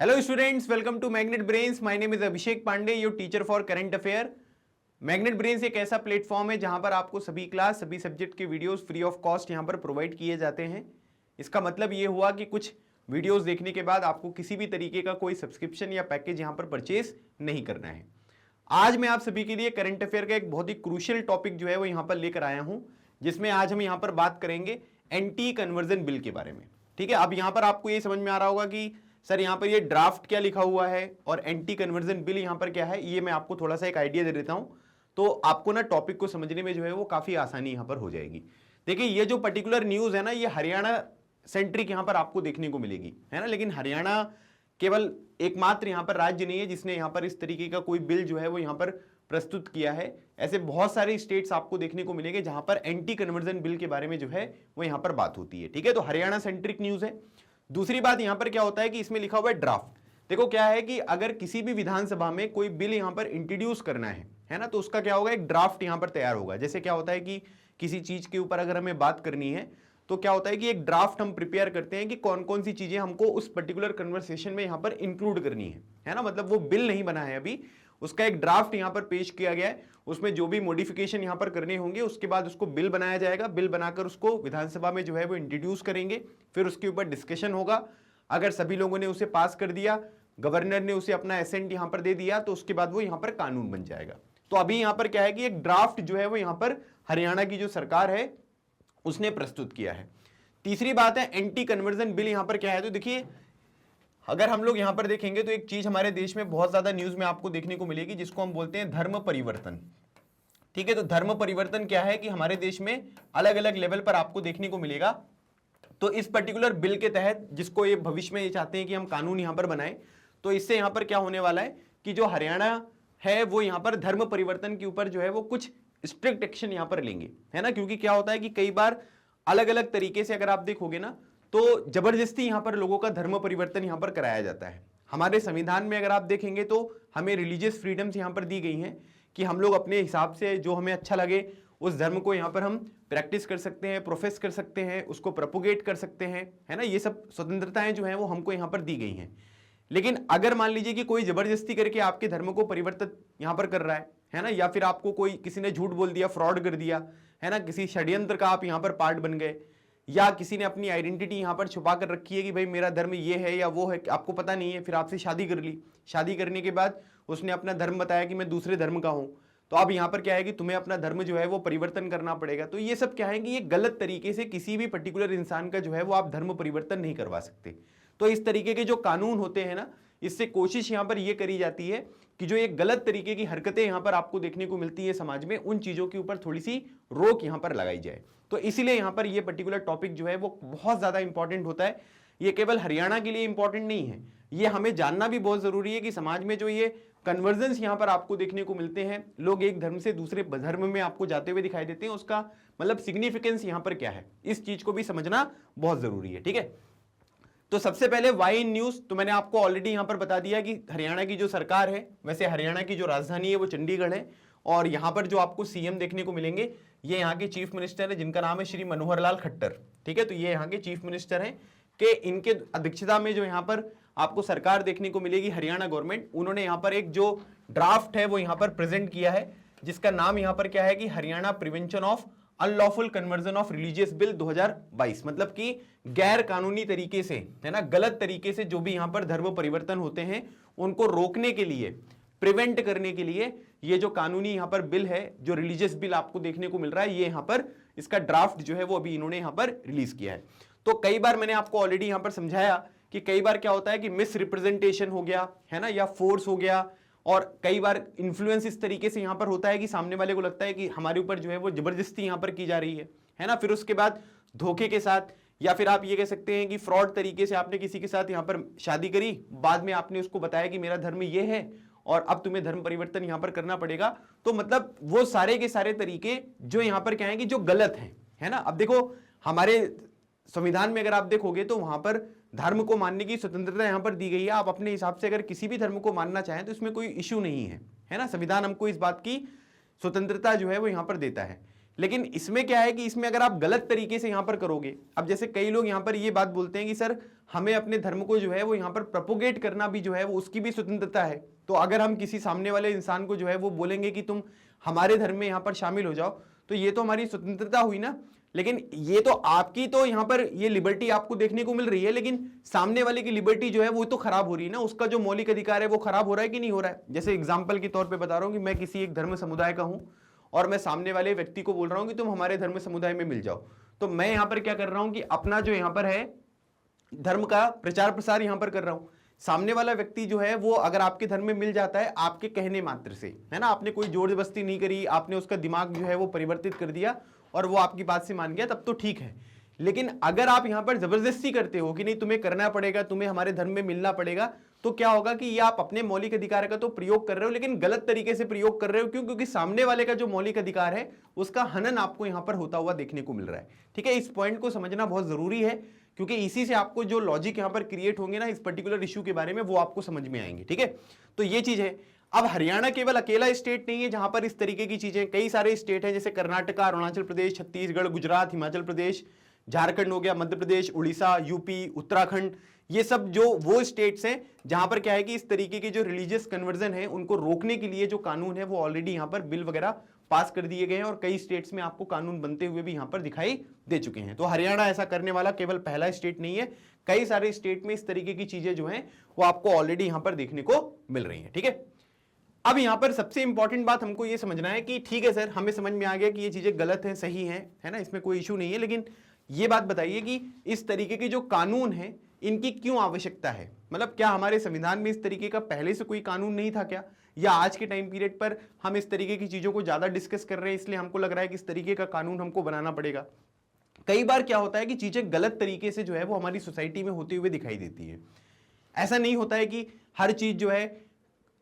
Hello students, welcome to Magnet Brains. My name is Abhishek Pandey, your teacher for current affair. Magnet brains एक ऐसा platform है जहां पर आपको सभी क्लास सभी सब्जेक्ट के वीडियोस फ्री ऑफ कॉस्ट यहां पर प्रोवाइड किए जाते हैं। इसका मतलब ये हुआ कि कुछ वीडियोस देखने के बाद आपको किसी भी तरीके का कोई सब्सक्रिप्शन या पैकेज यहां पर परचेज नहीं करना है। आज मैं आप सभी के लिए करंट अफेयर का एक बहुत ही क्रूशियल टॉपिक जो है वो यहां पर लेकर आया हूं, जिसमें आज हम यहां पर बात करेंगे एंटी कन्वर्जन बिल के बारे में। ठीक है, अब यहां पर आपको ये समझ में आ रहा होगा कि सर यहाँ पर ये ड्राफ्ट क्या लिखा हुआ है और एंटी कन्वर्जन बिल यहाँ पर क्या है। ये मैं आपको थोड़ा सा एक आइडिया दे देता हूँ, तो आपको ना टॉपिक को समझने में जो है वो काफी आसानी यहाँ पर हो जाएगी। देखिए, ये जो पर्टिकुलर न्यूज है ना, ये हरियाणा सेंट्रिक यहाँ पर आपको देखने को मिलेगी, है ना। लेकिन हरियाणा केवल एकमात्र यहाँ पर राज्य नहीं है जिसने यहाँ पर इस तरीके का कोई बिल जो है वो यहाँ पर प्रस्तुत किया है। ऐसे बहुत सारे स्टेट्स आपको देखने को मिलेंगे जहां पर एंटी कन्वर्जन बिल के बारे में जो है वो यहाँ पर बात होती है। ठीक है, तो हरियाणा सेंट्रिक न्यूज है। दूसरी बात यहां पर क्या होता है कि इसमें लिखा हुआ है ड्राफ्ट। देखो क्या है कि अगर किसी भी विधानसभा में कोई बिल यहां पर इंट्रोड्यूस करना है ना, तो उसका क्या होगा, एक ड्राफ्ट यहां पर तैयार होगा। जैसे क्या होता है कि किसी चीज के ऊपर अगर हमें बात करनी है तो क्या होता है कि एक ड्राफ्ट हम प्रिपेयर करते हैं कि कौन कौन सी चीजें हमको उस पर्टिकुलर कन्वर्सेशन में यहां पर इंक्लूड करनी है ना। मतलब वो बिल नहीं बना है अभी, उसका एक ड्राफ्ट यहां पर पेश किया गया है। उसमें जो भी मॉडिफिकेशन यहां पर करने होंगे उसके बाद उसको बिल बनाया जाएगा। बिल बनाकर उसको विधानसभा में जो है वो इंट्रोड्यूस करेंगे, फिर उसके ऊपर डिस्कशन होगा। अगर सभी लोगों ने उसे पास कर दिया, गवर्नर ने उसे अपना एसेंट यहां पर दे दिया, तो उसके बाद वो यहां पर कानून बन जाएगा। तो अभी यहां पर क्या है कि एक ड्राफ्ट जो है वो यहां पर हरियाणा की जो सरकार है उसने प्रस्तुत किया है। तीसरी बात है एंटी कन्वर्जन बिल यहां पर क्या है। तो देखिए, अगर हम लोग यहां पर देखेंगे तो एक चीज हमारे देश में बहुत ज्यादा न्यूज में आपको देखने को मिलेगी जिसको हम बोलते हैं धर्म परिवर्तन। ठीक है, तो धर्म परिवर्तन क्या है कि हमारे देश में अलग अलग लेवल पर आपको देखने को मिलेगा। तो इस पर्टिकुलर बिल के तहत, जिसको ये भविष्य में ये चाहते हैं कि हम कानून यहां पर बनाएं, तो इससे यहां पर क्या होने वाला है कि जो हरियाणा है वो यहां पर धर्म परिवर्तन के ऊपर जो है वो कुछ स्ट्रिक्ट एक्शन यहां पर लेंगे, है ना। क्योंकि क्या होता है कि कई बार अलग अलग तरीके से अगर आप देखोगे ना, तो जबरदस्ती यहां पर लोगों का धर्म परिवर्तन यहां पर कराया जाता है। हमारे संविधान में अगर आप देखेंगे तो हमें रिलीजियस फ्रीडम्स यहां पर दी गई हैं कि हम लोग अपने हिसाब से जो हमें अच्छा लगे उस धर्म को यहां पर हम प्रैक्टिस कर सकते हैं, प्रोफेस कर सकते हैं, उसको प्रोपोगेट कर सकते हैं, है ना। ये सब स्वतंत्रताएं जो हैं वो हमको यहां पर दी गई हैं। लेकिन अगर मान लीजिए कि कोई जबरदस्ती करके आपके धर्म को परिवर्तित यहां पर कर रहा है ना, या फिर आपको कोई किसी ने झूठ बोल दिया, फ्रॉड कर दिया, है ना, किसी षड्यंत्र का आप यहां पर पार्ट बन गए, या किसी ने अपनी आइडेंटिटी यहां पर छुपा कर रखी है कि भाई मेरा धर्म ये है या वो है, आपको पता नहीं है, फिर आपसे शादी कर ली, शादी करने के बाद उसने अपना धर्म बताया कि मैं दूसरे धर्म का हूं, तो अब यहां पर क्या है कि तुम्हें अपना धर्म जो है वो परिवर्तन करना पड़ेगा। तो ये सब क्या है कि ये गलत तरीके से किसी भी पर्टिकुलर इंसान का जो है वो आप धर्म परिवर्तन नहीं करवा सकते। तो इस तरीके के जो कानून होते हैं ना, इससे कोशिश यहां पर यह करी जाती है कि जो एक गलत तरीके की हरकतें यहां पर आपको देखने को मिलती है समाज में, उन चीजों के ऊपर थोड़ी सी रोक यहां पर लगाई जाए। तो इसीलिए यहां पर यह पर्टिकुलर टॉपिक जो है वो बहुत ज्यादा इंपॉर्टेंट होता है। ये केवल हरियाणा के लिए इंपॉर्टेंट नहीं है, ये हमें जानना भी बहुत जरूरी है कि समाज में जो ये कन्वर्जेंस यहां पर आपको देखने को मिलते हैं, लोग एक धर्म से दूसरे धर्म में आपको जाते हुए दिखाई देते हैं, उसका मतलब सिग्निफिकेंस यहां पर क्या है, इस चीज को भी समझना बहुत जरूरी है। ठीक है, तो सबसे पहले वाई इन न्यूज, तो मैंने आपको ऑलरेडी यहां पर बता दिया कि हरियाणा की जो सरकार है, वैसे हरियाणा की जो राजधानी है वो चंडीगढ़ है, और यहां पर जो आपको सीएम देखने को मिलेंगे ये यहाँ के चीफ मिनिस्टर है जिनका नाम है श्री मनोहर लाल खट्टर। ठीक है, तो ये यहाँ के चीफ मिनिस्टर हैं कि इनके अध्यक्षता में जो यहाँ पर आपको सरकार देखने को मिलेगी हरियाणा गवर्नमेंट, उन्होंने यहाँ पर एक जो ड्राफ्ट है वो यहाँ पर प्रेजेंट किया है, जिसका नाम यहाँ पर क्या है कि Haryana prevention of unlawful conversion of religious bill 2022। मतलब कि गैर कानूनी तरीके से, है ना, गलत तरीके से जो भी यहां पर धर्म परिवर्तन होते हैं उनको रोकने के लिए, प्रिवेंट करने के लिए ये जो कानूनी यहां पर बिल है, जो रिलीजियस बिल आपको देखने को मिल रहा है, ये यहां पर इसका ड्राफ्ट जो है वो अभी इन्होंने यहां पर रिलीज किया है। तो कई बार मैंने आपको ऑलरेडी यहां पर समझाया कि कई बार क्या होता है कि मिस रिप्रेजेंटेशन हो गया, है ना, या फोर्स हो गया, और कई बार इन्फ्लुएंस इस तरीके से यहां पर होता है कि सामने वाले को लगता है कि हमारे ऊपर जो है वो जबरदस्ती यहां पर की जा रही है ना। फिर उसके बाद धोखे के साथ, या फिर आप ये कह सकते हैं कि फ्रॉड तरीके से आपने किसी के साथ यहां पर शादी करी, बाद में आपने उसको बताया कि मेरा धर्म ये है और अब तुम्हें धर्म परिवर्तन यहां पर करना पड़ेगा। तो मतलब वो सारे के सारे तरीके जो यहां पर क्या है कि जो गलत है ना। अब देखो, हमारे संविधान में अगर आप देखोगे तो वहां पर धर्म को मानने की स्वतंत्रता यहां पर दी गई है। आप अपने हिसाब से अगर किसी भी धर्म को मानना चाहें तो इसमें कोई इश्यू नहीं है ना। संविधान हमको इस बात की स्वतंत्रता जो है वो यहां पर देता है। लेकिन इसमें क्या है कि इसमें अगर आप गलत तरीके से यहां पर करोगे, अब जैसे कई लोग यहां पर ये बात बोलते हैं कि सर हमें अपने धर्म को जो है वो यहाँ पर प्रोपोगेट करना भी जो है वो उसकी भी स्वतंत्रता है। तो अगर हम किसी सामने वाले इंसान को जो है वो बोलेंगे कि तुम हमारे धर्म में यहाँ पर शामिल हो जाओ, तो ये तो हमारी स्वतंत्रता हुई ना। लेकिन ये तो आपकी तो यहाँ पर ये लिबर्टी आपको देखने को मिल रही है, लेकिन सामने वाले की लिबर्टी जो है वो तो खराब हो रही है ना, उसका जो मौलिक अधिकार है वो खराब हो रहा है कि नहीं हो रहा है। जैसे एग्जाम्पल के तौर पर बता रहा हूँ कि मैं किसी एक धर्म समुदाय का हूँ और मैं सामने वाले व्यक्ति को बोल रहा हूँ कि तुम हमारे धर्म समुदाय में मिल जाओ, तो मैं यहाँ पर क्या कर रहा हूँ कि अपना जो यहाँ पर है धर्म का प्रचार प्रसार यहाँ पर कर रहा हूँ। सामने वाला व्यक्ति जो है वो अगर आपके धर्म में मिल जाता है आपके कहने मात्र से, है ना, आपने कोई जोर जबरदस्ती नहीं करी, आपने उसका दिमाग जो है वो परिवर्तित कर दिया और वो आपकी बात से मान गया, तब तो ठीक है। लेकिन अगर आप यहाँ पर जबरदस्ती करते हो कि नहीं तुम्हें करना पड़ेगा, तुम्हें हमारे धर्म में मिलना पड़ेगा, तो क्या होगा कि ये आप अपने मौलिक अधिकार का तो प्रयोग कर रहे हो, लेकिन गलत तरीके से प्रयोग कर रहे हो। क्यों? क्योंकि सामने वाले का जो मौलिक अधिकार है उसका हनन आपको यहाँ पर होता हुआ देखने को मिल रहा है। ठीक है, इस पॉइंट को समझना बहुत जरूरी है, क्योंकि इसी से आपको जो लॉजिक यहाँ पर क्रिएट होंगे ना इस पर्टिकुलर इश्यू के बारे में, वो आपको समझ में आएंगे। ठीक है, तो ये चीज है। अब हरियाणा केवल अकेला स्टेट नहीं है जहां पर इस तरीके की चीजें, कई सारे स्टेट हैं जैसे कर्नाटका, अरुणाचल प्रदेश, छत्तीसगढ़, गुजरात, हिमाचल प्रदेश, झारखंड हो गया, मध्य प्रदेश, उड़ीसा, यूपी, उत्तराखंड, ये सब जो वो स्टेट्स हैं जहां पर क्या है कि इस तरीके के जो रिलीजियस कन्वर्जन है उनको रोकने के लिए जो कानून है वो ऑलरेडी यहां पर बिल वगैरह पास कर दिए गए हैं और कई स्टेट्स में आपको कानून बनते हुए भी यहां पर दिखाई दे चुके हैं। तो हरियाणा ऐसा करने वाला केवल पहला स्टेट नहीं है, कई सारे स्टेट में इस तरीके की चीजें जो हैं वो आपको ऑलरेडी यहां पर देखने को मिल रही हैं। ठीक है, अब यहां पर सबसे इंपॉर्टेंट बात हमको ये समझना है कि ठीक है सर, हमें समझ में आ गया कि ये चीजें गलत हैं, सही हैं, है ना, इसमें कोई इशू नहीं है, लेकिन ये बात बताइए कि इस तरीके के जो कानून हैं इनकी क्यों आवश्यकता है? मतलब क्या हमारे संविधान में इस तरीके का पहले से कोई कानून नहीं था क्या, या आज के टाइम पीरियड पर हम इस तरीके की चीजों को ज्यादा डिस्कस कर रहे हैं इसलिए हमको लग रहा है कि इस तरीके का कानून हमको बनाना पड़ेगा? कई बार क्या होता है कि चीजें गलत तरीके से जो है वो हमारी सोसाइटी में होते हुए दिखाई देती है। ऐसा नहीं होता है कि हर चीज जो है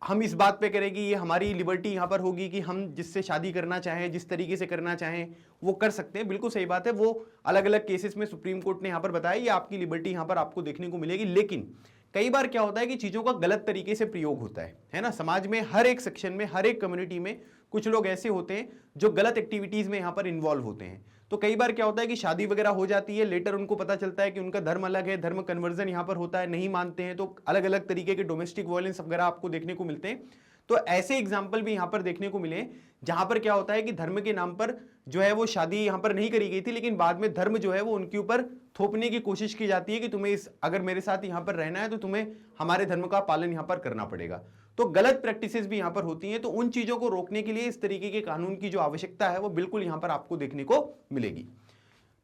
हम इस बात पे करें कि ये हमारी लिबर्टी यहाँ पर होगी कि हम जिससे शादी करना चाहें, जिस तरीके से करना चाहें वो कर सकते हैं। बिल्कुल सही बात है, वो अलग अलग केसेस में सुप्रीम कोर्ट ने यहाँ पर बताया ये आपकी लिबर्टी यहाँ पर आपको देखने को मिलेगी। लेकिन कई बार क्या होता है कि चीज़ों का गलत तरीके से प्रयोग होता है ना। समाज में हर एक सेक्शन में, हर एक कम्युनिटी में कुछ लोग ऐसे होते हैं जो गलत एक्टिविटीज़ में यहाँ पर इन्वॉल्व होते हैं। तो कई बार क्या होता है कि शादी वगैरह हो जाती है, लेटर उनको पता चलता है कि उनका धर्म अलग है, धर्म कन्वर्जन यहाँ पर होता है, नहीं मानते हैं, तो अलग अलग तरीके के डोमेस्टिक वायलेंस वगैरह आपको देखने को मिलते हैं। तो ऐसे एग्जाम्पल भी यहाँ पर देखने को मिले जहां पर क्या होता है कि धर्म के नाम पर जो है वो शादी यहाँ पर नहीं करी गई थी, लेकिन बाद में धर्म जो है वो उनके ऊपर थोपने की कोशिश की जाती है कि तुम्हें अगर मेरे साथ यहाँ पर रहना है तो तुम्हें हमारे धर्म का पालन यहाँ पर करना पड़ेगा। तो गलत प्रैक्टिसेस भी यहाँ पर होती हैं। तो उन चीजों को रोकने के लिए इस तरीके के कानून की जो आवश्यकता है वो बिल्कुल यहाँ पर आपको देखने को मिलेगी।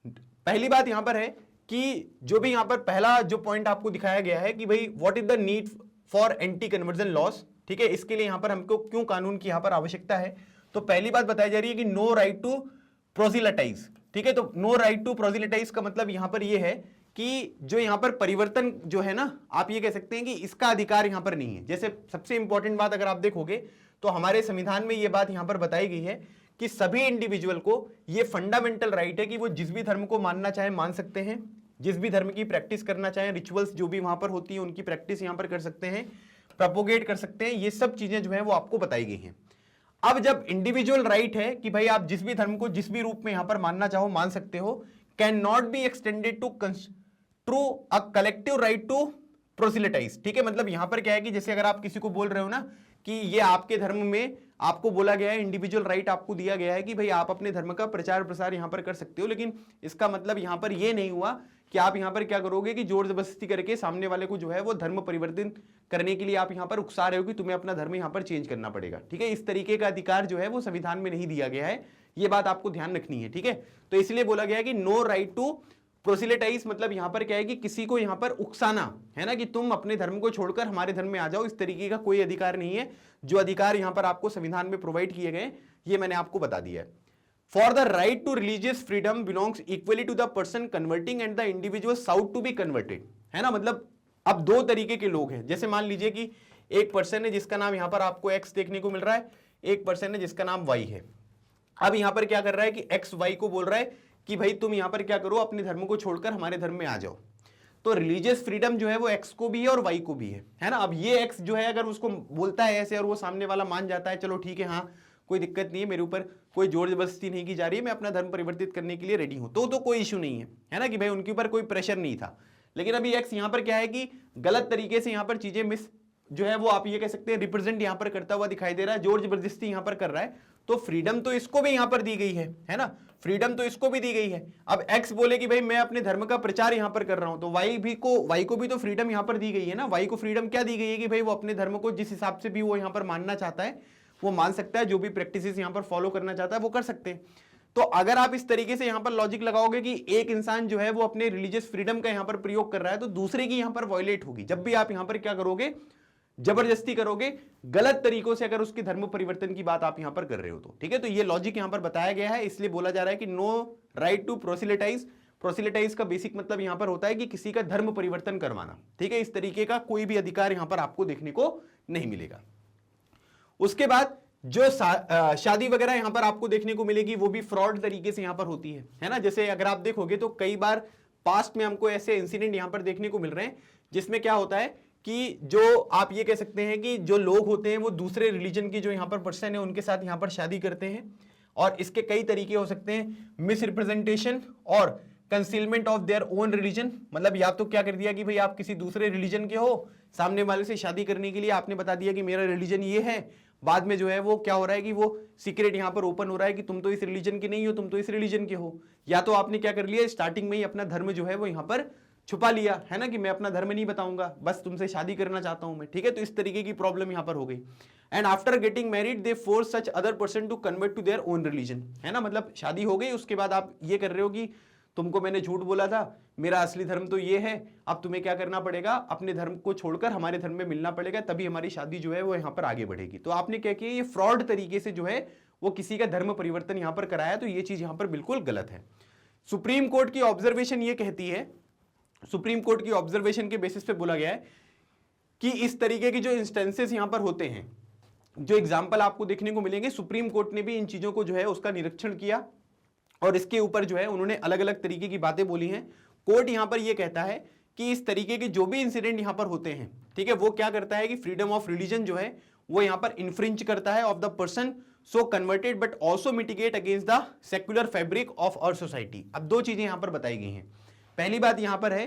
पहली बात यहाँ पर है कि जो भी यहाँ पर पहला जो पॉइंट आपको दिखाया गया है कि भाई what is the need for anti conversion laws. ठीक है, इसके लिए यहां पर हमको क्यों कानून की यहां पर आवश्यकता है? तो पहली बात बताई जा रही है कि नो राइट टू प्रोजिलेटाइज। ठीक है, तो नो राइट टू प्रोजिलेटाइज का मतलब यहां पर यह है कि जो यहां पर परिवर्तन जो है ना, आप ये कह सकते हैं कि इसका अधिकार यहां पर नहीं है। जैसे सबसे इंपॉर्टेंट बात अगर आप देखोगे तो हमारे संविधान में यह बात यहां पर बताई गई है कि सभी इंडिविजुअल को यह फंडामेंटल राइट है कि वो जिस भी धर्म को मानना चाहे मान सकते हैं, जिस भी धर्म की प्रैक्टिस करना चाहे, रिचुअल्स जो भी वहां पर होती है उनकी प्रैक्टिस यहां पर कर सकते हैं, प्रोपोगेट कर सकते हैं। ये सब चीजें जो है वो आपको बताई गई हैं। अब जब इंडिविजुअल राइट है कि भाई आप जिस भी धर्म को जिस भी रूप में यहां पर मानना चाहो मान सकते हो, can not be extended to a collective right to proselytize. ठीक है, मतलब यहां पर क्या है कि जैसे अगर आप किसी को बोल रहे हो ना कि ये आपके धर्म में आपको बोला गया है, इंडिविजुअल राइट आपको दिया गया है कि भाई आप अपने धर्म का प्रचार प्रसार यहां पर कर सकते हो, लेकिन इसका मतलब यहां पर यह नहीं हुआ कि आप यहां पर क्या करोगे कि जोर जबरदस्ती करके सामने वाले को जो है वो धर्म परिवर्तन करने के लिए आप यहां पर उकसा रहे हो कि तुम्हें अपना धर्म यहां पर चेंज करना पड़ेगा। ठीक है, इस तरीके का अधिकार जो है वो संविधान में नहीं दिया गया है, ये बात आपको ध्यान रखनी है। ठीक है, तो इसलिए बोला गया है कि नो राइट टू प्रोसिलेटाइज, मतलब यहां पर क्या है कि किसी को यहां पर उकसाना है ना कि तुम अपने धर्म को छोड़कर हमारे धर्म में आ जाओ, इस तरीके का कोई अधिकार नहीं है। जो अधिकार यहां पर आपको संविधान में प्रोवाइड किए गए ये मैंने आपको बता दिया है। For the right to religious freedom belongs equally to the person converting and the individual sought to be converted, है ना। मतलब अब दो तरीके के लोग हैं। जैसे मान लीजिए कि एक पर्सन है जिसका नाम यहां पर आपको एक्स देखने को मिल रहा है, एक पर्सन है जिसका नाम वाई है। अब यहां पर क्या कर रहा है कि एक्स वाई को बोल रहा है कि भाई तुम यहां पर क्या करो, अपने धर्म को छोड़कर हमारे धर्म में आ जाओ। तो रिलीजियस फ्रीडम जो है वो एक्स को भी है और वाई को भी है ना। अब ये एक्स जो है अगर उसको बोलता है ऐसे और वो सामने वाला मान जाता है, चलो ठीक है, हाँ कोई दिक्कत नहीं है, मेरे ऊपर कोई जोर जबरदस्ती नहीं की जा रही है, मैं अपना धर्म परिवर्तित करने के लिए रेडी हूं, तो कोई इशू नहीं है ना कि भाई उनके ऊपर कोई प्रेशर नहीं था। लेकिन अभी एक्स यहां पर क्या है कि गलत तरीके से यहां पर चीजें मिस जो है वो आप ये कह सकते हैं रिप्रेजेंट यहां पर करता हुआ दिखाई दे रहा है, जोर जबरदस्ती यहां पर कर रहा है। तो फ्रीडम तो इसको भी यहां पर दी गई है ना, फ्रीडम तो इसको भी दी गई है। अब एक्स बोले कि भाई मैं अपने धर्म का प्रचार यहां पर कर रहा हूं, तो वाई को भी तो फ्रीडम यहां पर दी गई है ना। वाई को फ्रीडम क्या दी गई है कि भाई वो अपने धर्म को जिस हिसाब से भी वो यहां पर मानना चाहता है वो मान सकता है, जो भी प्रैक्टिसेस यहां पर फॉलो करना चाहता है वो कर सकते हैं। तो अगर आप इस तरीके से यहां पर लॉजिक लगाओगे कि एक इंसान जो है वो अपने रिलीजियस फ्रीडम का यहां पर प्रयोग कर रहा है, तो दूसरे की यहां पर वायलेट होगी। जब भी आप यहां पर क्या करोगे, जबरदस्ती करोगे, गलत तरीकों से अगर उसके धर्म परिवर्तन की बात आप यहां पर कर रहे हो तो ठीक है। तो ये लॉजिक यहां पर बताया गया है, इसलिए बोला जा रहा है कि नो राइट टू प्रोसिलेटाइज। प्रोसिलेटाइज का बेसिक मतलब यहां पर होता है कि किसी का धर्म परिवर्तन करवाना, ठीक है। इस तरीके का कोई भी अधिकार यहां पर आपको देखने को नहीं मिलेगा। उसके बाद जो शादी वगैरह यहां पर आपको देखने को मिलेगी वो भी फ्रॉड तरीके से यहां पर होती है ना। जैसे अगर आप देखोगे तो कई बार पास्ट में हमको ऐसे इंसिडेंट यहां पर देखने को मिल रहे हैं जिसमें क्या होता है कि जो आप ये कह सकते हैं कि जो लोग होते हैं वो दूसरे रिलीजन की जो यहां पर पर्सन है उनके साथ यहां पर शादी करते हैं, और इसके कई तरीके हो सकते हैं, मिस रिप्रेजेंटेशन और concealment of their own religion. मतलब या तो क्या कर दिया कि भाई आप किसी दूसरे रिलीजन के हो, सामने वाले से शादी करने के लिए आपने बता दिया कि मेरा रिलीजन ये है, बाद में जो है वो क्या हो रहा है कि वो सीक्रेट यहां पर ओपन हो रहा है कि तुम तो इस रिलीजन के नहीं हो, तुम तो इस रिलीजन के हो। या तो आपने क्या कर लिया, स्टार्टिंग में ही अपना धर्म जो है वो यहां पर छुपा लिया है ना, कि मैं अपना धर्म नहीं बताऊंगा, बस तुमसे शादी करना चाहता हूं मैं, ठीक है। तो इस तरीके की प्रॉब्लम यहां पर हो गई। And after getting married they force such other person to convert to their own religion, है ना। मतलब शादी हो गई, उसके बाद आप ये कर रहे हो कि तुमको मैंने झूठ बोला था, मेरा असली धर्म तो ये है, अब तुम्हें क्या करना पड़ेगा, अपने धर्म को छोड़कर हमारे धर्म में मिलना पड़ेगा, तभी हमारी शादी जो है वो यहां पर आगे बढ़ेगी। तो आपने क्या किया, ये फ्रॉड तरीके से जो है वो किसी का धर्म परिवर्तन यहां पर कराया, तो ये चीज यहां पर बिल्कुल गलत है। सुप्रीम कोर्ट की ऑब्जर्वेशन ये कहती है, सुप्रीम कोर्ट की ऑब्जर्वेशन के बेसिस पे बोला गया है कि इस तरीके की जो इंस्टेंसेस यहां पर होते हैं, जो एग्जाम्पल आपको देखने को मिलेंगे, सुप्रीम कोर्ट ने भी इन चीजों को जो है उसका निरीक्षण किया और इसके ऊपर जो है उन्होंने अलग अलग तरीके की बातें बोली हैं। कोर्ट यहां पर यह कहता है कि इस तरीके के जो भी इंसिडेंट यहां पर होते हैं, ठीक है, वो क्या करता है कि फ्रीडम ऑफ रिलीजन जो है वो यहां पर इन्फ्रिंज करता है of the person so converted, but also mitigate against the secular fabric of our society. अब दो चीजें यहां पर बताई गई हैं। पहली बात यहां पर है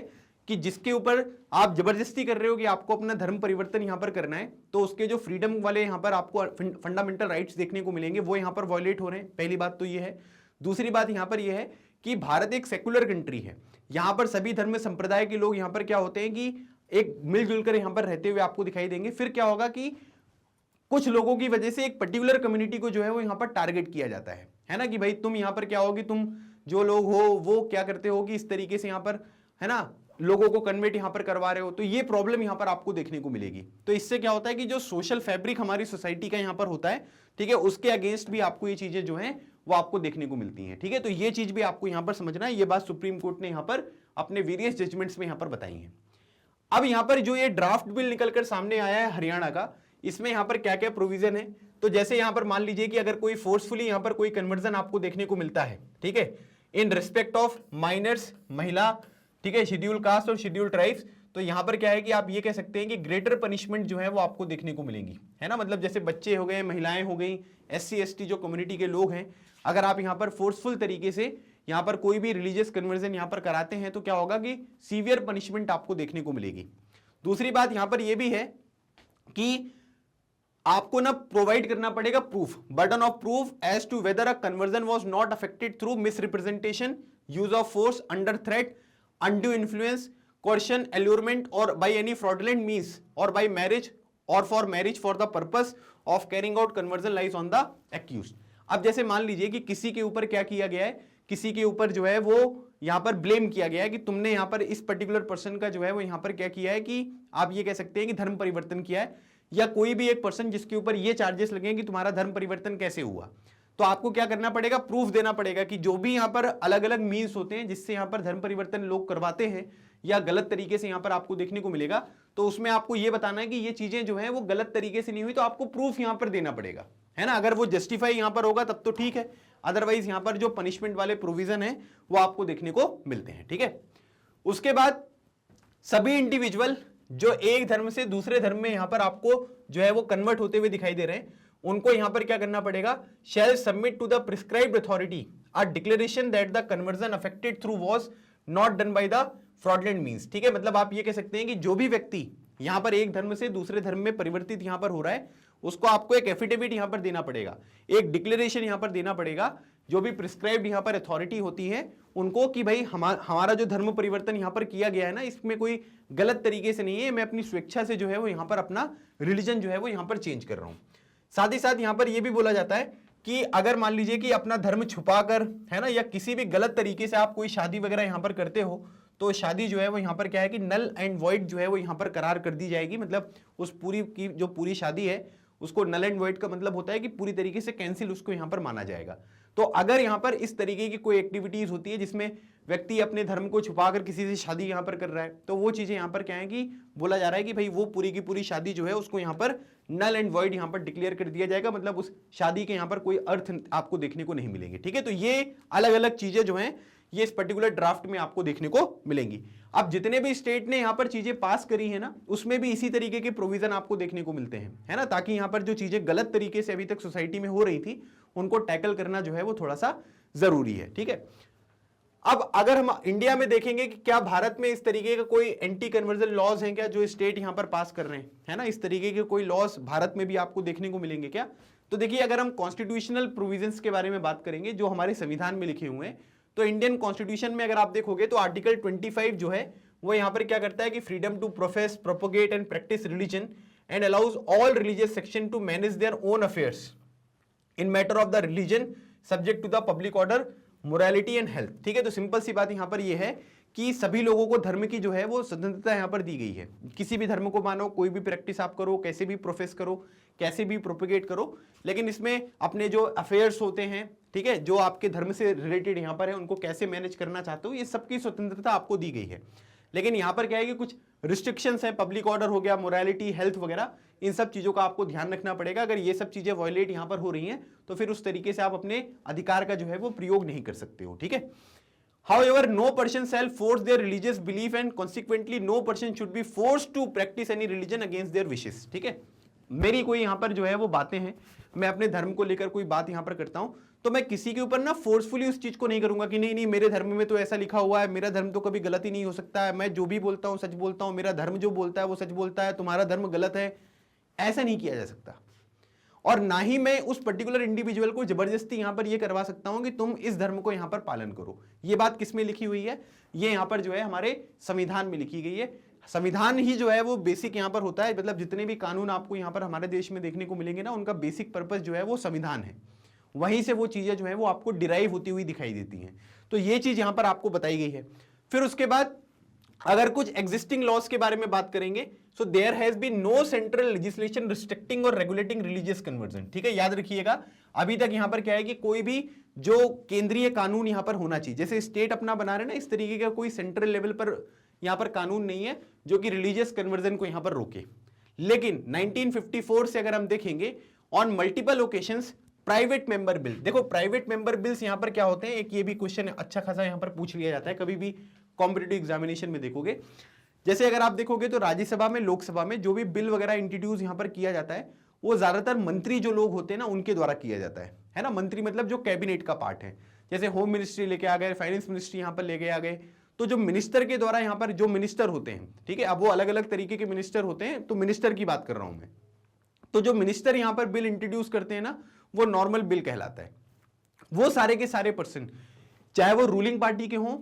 कि जिसके ऊपर आप जबरदस्ती कर रहे हो कि आपको अपना धर्म परिवर्तन यहां पर करना है, तो उसके जो फ्रीडम वाले यहां पर आपको फंडामेंटल राइट्स देखने को मिलेंगे वो यहां पर वायलेट हो रहे हैं। पहली बात तो ये है। दूसरी बात यहां पर यह है कि भारत एक सेकुलर कंट्री है, यहां पर सभी धर्म संप्रदाय के लोग यहां पर क्या होते हैं कि एक मिलजुल कर यहां पर रहते हुए आपको दिखाई देंगे। फिर क्या होगा कि कुछ लोगों की वजह से एक पर्टिकुलर कम्युनिटी को जो है वो यहां पर टारगेट किया जाता है ना, कि भाई तुम यहां पर क्या होगी, तुम जो लोग हो वो क्या करते हो कि इस तरीके से यहां पर है ना लोगों को कन्वर्ट यहां पर करवा रहे हो, तो ये प्रॉब्लम यहां पर आपको देखने को मिलेगी। तो इससे क्या होता है कि जो सोशल फैब्रिक हमारी सोसाइटी का यहां पर होता है, ठीक है, उसके अगेंस्ट भी आपको ये चीजें जो हैं वो आपको देखने को मिलती हैं, ठीक है। तो ये चीज भी आपको यहां पर समझना है, ये बात सुप्रीम कोर्ट ने यहां पर अपने वेरियस जजमेंट्स में यहां पर बताई है। अब यहां पर जो ये ड्राफ्ट बिल निकलकर सामने आया है हरियाणा का, इसमें यहां पर क्या क्या प्रोविजन है, तो जैसे यहां पर मान लीजिए कि अगर कोई फोर्सफुली यहां पर कोई कन्वर्जन आपको देखने को मिलता है, ठीक है, इन रिस्पेक्ट ऑफ माइनर्स, महिला, ठीक है, शेड्यूल कास्ट और शेड्यूल ट्राइब्स, तो यहां पर क्या है कि आप ये कह सकते हैं कि ग्रेटर पनिशमेंट जो है वो आपको देखने को मिलेंगी, है ना। मतलब जैसे बच्चे हो गए, महिलाएं हो गई, SC ST जो कम्युनिटी के लोग हैं, अगर आप यहां पर फोर्सफुल तरीके से यहां पर कोई भी रिलीजियस कन्वर्जन यहां पर कराते हैं तो क्या होगा कि सीवियर पनिशमेंट आपको देखने को मिलेगी। दूसरी बात यहां पर यह भी है कि आपको ना प्रोवाइड करना पड़ेगा proof, burden of proof as to whether a conversion was not affected through misrepresentation, use of force, under threat, undue influence, coercion, allurement or by any fraudulent means or by marriage or for marriage for the purpose of carrying out conversion lies on the accused। अब जैसे मान लीजिए कि किसी के ऊपर क्या किया गया है, किसी के ऊपर जो है वो यहां पर ब्लेम किया गया है कि तुमने यहां पर इस पर्टिकुलर पर्सन का जो है वो यहां पर क्या किया है कि आप ये कह सकते हैं कि धर्म परिवर्तन किया है, या कोई भी एक पर्सन जिसके ऊपर ये चार्जेस लगे कि तुम्हारा धर्म परिवर्तन कैसे हुआ, तो आपको क्या करना पड़ेगा, प्रूफ देना पड़ेगा कि जो भी यहां पर अलग अलग मीन्स होते हैं जिससे यहां पर धर्म परिवर्तन लोग करवाते हैं या गलत तरीके से यहां पर आपको देखने को मिलेगा, तो उसमें आपको यह बताना है कि ये चीजें जो है वो गलत तरीके से नहीं हुई, तो आपको प्रूफ यहां पर देना पड़ेगा, है ना। अगर वो जस्टिफाई यहां पर होगा तब तो ठीक है, अदरवाइज यहां पर जो पनिशमेंट वाले प्रोविजन है वो आपको देखने को मिलते हैं, ठीक है। उसके बाद सभी इंडिविजुअल जो एक धर्म से दूसरे धर्म में यहां पर आपको जो है वो कन्वर्ट होते हुए दिखाई दे रहे हैं, उनको यहां पर क्या करना पड़ेगा, shall submit to the prescribed authority a declaration that the conversion affected through was not done by the fraudulent means, ठीक है। मतलब आप ये कह सकते हैं कि जो भी व्यक्ति यहां पर एक धर्म से दूसरे धर्म में परिवर्तित यहां पर हो रहा है, उसको आपको एक एफिडेविट यहां पर देना पड़ेगा, एक डिक्लेरेशन यहां पर देना पड़ेगा, जो भी प्रिस्क्राइब्ड यहां पर अथॉरिटी होती है उनको, कि भाई हमारा जो धर्म परिवर्तन यहां पर किया गया है ना, इसमें कोई गलत तरीके से नहीं है, मैं अपनी स्वेच्छा से जो है वो यहां पर अपना रिलीजन जो है वो यहां पर चेंज कर रहा हूं। साथ ही साथ यहां पर यह भी बोला जाता है कि अगर मान लीजिए कि अपना धर्म छुपाकर, है ना, या किसी भी गलत तरीके से आप कोई शादी वगैरह यहां पर करते हो, तो शादी जो है वो यहां पर क्या है कि नल एंड वॉइड जो है वो यहां पर करार कर दी जाएगी। मतलब उस पूरी की जो पूरी शादी है उसको नल एंड वॉइड का मतलब होता है कि पूरी तरीके से कैंसिल उसको यहां पर माना जाएगा। तो अगर यहां पर इस तरीके की कोई एक्टिविटीज होती है जिसमें व्यक्ति अपने धर्म को छुपाकर किसी से शादी यहां पर कर रहा है, तो वो चीजें यहां पर क्या है कि बोला जा रहा है कि भाई वो पूरी की पूरी शादी जो है उसको यहां पर नल एंड वॉइड यहां पर डिक्लेयर कर दिया जाएगा। मतलब उस शादी के यहां पर कोई अर्थ आपको देखने को नहीं मिलेंगे, ठीक है। तो ये अलग अलग चीजें जो हैं ये इस पर्टिकुलर ड्राफ्ट में आपको देखने को मिलेंगी। अब जितने भी स्टेट ने यहां पर चीजें पास करी है ना, उसमें भी इसी तरीके के प्रोविजन आपको देखने को मिलते हैं, है ना, ताकि यहां पर जो चीजें गलत तरीके से अभी तक सोसाइटी में हो रही थी उनको टैकल करना जो है वो थोड़ा सा जरूरी है, ठीक है। अब अगर हम इंडिया में देखेंगे कि क्या भारत में इस तरीके का कोई एंटी कन्वर्जन लॉज हैं क्या, जो स्टेट यहां पर पास कर रहे हैं, है ना, इस तरीके के कोई लॉज भारत में भी आपको देखने को मिलेंगे क्या? तो देखिए, अगर हम कॉन्स्टिट्यूशनल प्रोविजंस के बारे में बात करेंगे जो हमारे संविधान में लिखे हुए हैं, तो इंडियन कॉन्स्टिट्यूशन में अगर आप देखोगे तो आर्टिकल 25 जो है वो यहां पर क्या करता है कि freedom to profess, propagate and practise religion and allows all religious section to manage their own affairs in matter of the religion subject to the public order, morality and health, ठीक है। तो सिंपल सी बात यहां पर यह है कि सभी लोगों को धर्म की जो है वो स्वतंत्रता यहां पर दी गई है। किसी भी धर्म को मानो, कोई भी प्रैक्टिस आप करो, कैसे भी प्रोफेस करो, कैसे भी प्रोपेगेट करो, लेकिन इसमें अपने जो अफेयर्स होते हैं, ठीक है, जो आपके धर्म से रिलेटेड यहां पर है, उनको कैसे मैनेज करना चाहते हो, ये सबकी स्वतंत्रता आपको दी गई है। लेकिन यहां पर क्या है कि कुछ रिस्ट्रिक्शंस है, पब्लिक ऑर्डर हो गया, मोरालिटी, हेल्थ वगैरह, इन सब चीजों का आपको ध्यान रखना पड़ेगा। अगर ये सब चीजें वायलेट यहां पर हो रही हैं तो फिर उस तरीके से आप अपने अधिकार का जो है वो प्रयोग नहीं कर सकते हो, ठीक है। However, no person shall force their religious belief and consequently no person should be forced to practice any religion against their wishes, ठीक है। मेरी कोई यहां पर जो है वो बातें हैं, मैं अपने धर्म को लेकर कोई बात यहां पर करता हूं, तो मैं किसी के ऊपर ना फोर्सफुली उस चीज को नहीं करूंगा कि नहीं नहीं मेरे धर्म में तो ऐसा लिखा हुआ है, मेरा धर्म तो कभी गलत ही नहीं हो सकता है, मैं जो भी बोलता हूं सच बोलता हूं, मेरा धर्म जो बोलता है वो सच बोलता है, तुम्हारा धर्म गलत है, ऐसा नहीं किया जा सकता। और ना ही मैं उस पर्टिकुलर इंडिविजुअल को जबरदस्ती यहां पर यह करवा सकता हूं कि तुम इस धर्म को यहां पर पालन करो। यह बात किस में लिखी हुई है? ये यहां पर जो है हमारे संविधान में लिखी गई है। संविधान ही जो है वो बेसिक यहां पर होता है, मतलब जितने भी कानून आपको यहां पर हमारे देश में देखने को मिलेंगे ना, उनका बेसिक पर्पस जो है वो संविधान है। वहीं से वो चीजें जो है वो आपको डिराइव होती हुई दिखाई देती हैं। तो ये चीज यहां पर आपको बताई गई है। फिर उसके बाद अगर कुछ एग्जिस्टिंग लॉज के बारे में बात करेंगे, so there has been no central legislation restricting और रेगुलेटिंग रिलीजियस कन्वर्जन, ठीक है। याद रखिएगा, अभी तक यहां पर क्या है कि कोई भी जो केंद्रीय कानून यहां पर होना चाहिए, जैसे स्टेट अपना बना रहे ना, इस तरीके का कोई सेंट्रल लेवल पर यहां पर कानून नहीं है जो कि रिलीजियस कन्वर्जन को यहां पर रोके। लेकिन 1954 से अगर हम देखेंगे, on multiple occasions private member bill, देखो प्राइवेट मेंबर बिल्स यहां पर क्या होते हैं, एक ये भी क्वेश्चन अच्छा खासा यहां पर पूछ लिया जाता है कभी भी कॉम्पिटिटिव एग्जामिनेशन में देखोगे। जैसे अगर आप देखोगे तो राज्यसभा में, लोकसभा में जो भी बिल वगैरह इंट्रोड्यूस यहां पर किया जाता है, वो ज्यादातर मंत्री जो लोग होते हैं ना उनके द्वारा किया जाता है ना। मंत्री मतलब जो कैबिनेट का पार्ट है, जैसे होम मिनिस्ट्री लेके आ गए, फाइनेंस मिनिस्ट्री यहां पर लेके आ गए, तो जो मिनिस्टर के द्वारा यहां पर जो मिनिस्टर होते हैं, ठीक है, अब वो अलग अलग तरीके के मिनिस्टर होते हैं, तो मिनिस्टर की बात कर रहा हूं मैं। तो जो मिनिस्टर यहां पर बिल इंट्रोड्यूस करते हैं ना, वो नॉर्मल बिल कहलाता है। वो सारे के सारे पर्सन, चाहे वो रूलिंग पार्टी के हों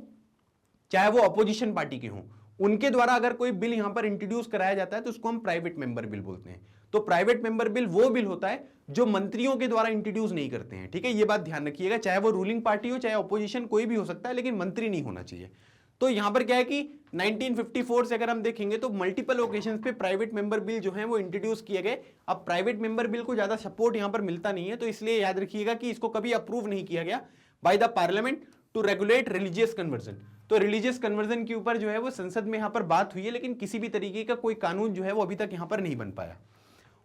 चाहे वो अपोजिशन पार्टी के हों, उनके द्वारा अगर कोई बिल यहां पर इंट्रोड्यूस कराया जाता है तो उसको हम प्राइवेट मेंबर बिल बोलते हैं। तो प्राइवेट मेंबर बिल वो बिल होता है जो मंत्रियों के द्वारा इंट्रोड्यूस नहीं करते हैं, ठीक है। ये बात ध्यान रखिएगा, चाहे वो रूलिंग पार्टी हो चाहे अपोजिशन, कोई भी हो सकता है, लेकिन मंत्री नहीं होना चाहिए। तो यहां पर क्या है कि 1954 से अगर हम देखेंगे तो मल्टीपल ओकेशंस पे प्राइवेट मेंबर बिल जो है वो इंट्रोड्यूस किए गए। अब प्राइवेट मेंबर बिल को ज्यादा सपोर्ट यहां पर मिलता नहीं है, तो इसलिए याद रखिएगा कि इसको कभी अप्रूव नहीं किया गया by the parliament to regulate religious conversion. तो रिलीजियस कन्वर्जन के ऊपर जो है वो संसद में यहां पर बात हुई है, लेकिन किसी भी तरीके का कोई कानून जो है वो अभी तक यहां पर नहीं बन पाया।